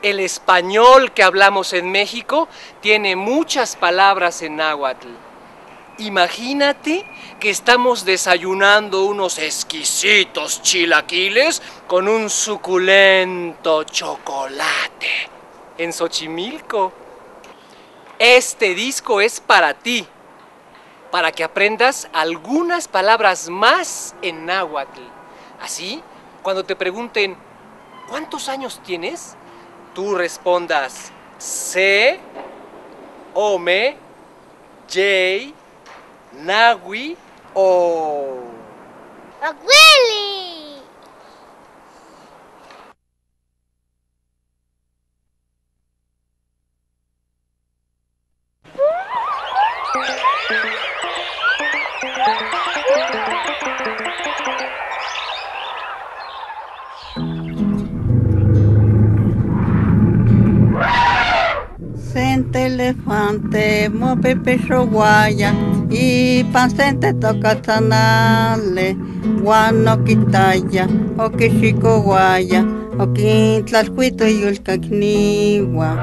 El español que hablamos en México tiene muchas palabras en náhuatl. Imagínate que estamos desayunando unos exquisitos chilaquiles con un suculento chocolate en Xochimilco. Este disco es para ti, para que aprendas algunas palabras más en náhuatl. Así, cuando te pregunten, ¿cuántos años tienes?, tú respondas C, Ome, J, Nahui o Abueli. Sente elefante, mope pecho guaya, y pansente toca tanale, guano quitaya, o que chico guaya, o que tlascuito yulca kniwa,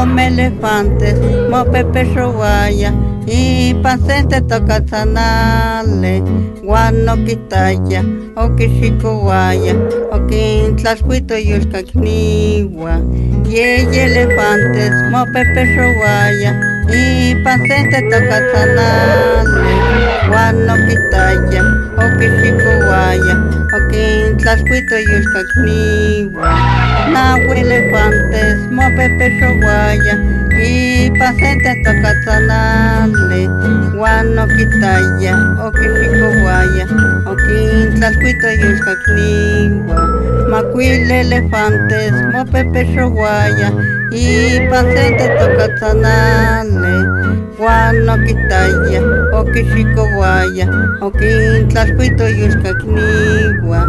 ome elefantes, mope pecho guaya, y pansente toca tanale, guano quitaya, o que chico guaya, o que tlascuito yulca kniwa. Y elefantes, mope pecho guaya, y pansente toca tanale, guano quitaya, o que chico guaya, o que tlascuito yulca kniwa. Nahui elefantes, mope pecho guaya, y pansente toca tanale, guano quitaya, o que chico guaya, o que tlascuito yulca kniwa. Macuile elefantes, mope pecho guaya, y pansente toca tanale, guano quitaya, o que chico guaya, o que tlascuito yulca kniwa.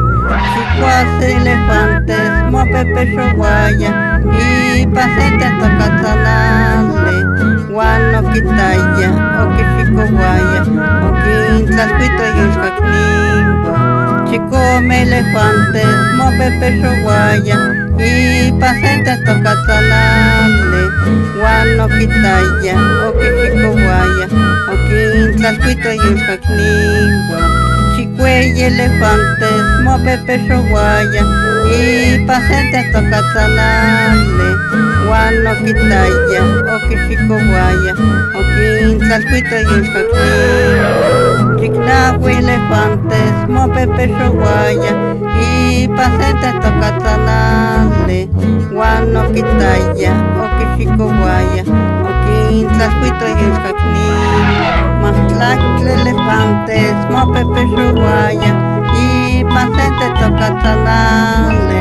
Chicuase elefantes, mope pecho guaya, y pansente toca tanale, guano quitaya, o que chico guaya, o que tlascuito yulca kniwa. Chicome elefantes, mope pecho guaya, y pansente toca tanale, guano quitaya, o que chico guaya, o que tlascuito yulca kniwa. Chicuey elefantes, mope pecho guaya, y pansente toca tanale, guano quitaya, o que chico guaya, o que tlascuito yulca kniwa. Chicnahui elefantes, mope pecho guaya, y pansente toca tanale, guano quitaya, o que chico guaya, o que tlascuito yulca kniwa. Mahtlacle elefantes, mope pecho guaya, y pansente toca tanale,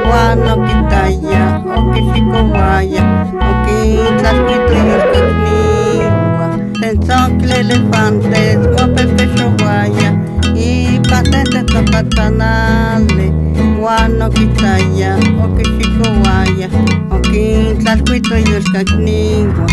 guano quitaya, o que chico guaya, o que tlascuito yulca kniwa. Senzocle elefantes, mope pecho guaya, y pansente toca tanale, guano quitaya, o que chico guaya, o que tlascuito yulca kniwa.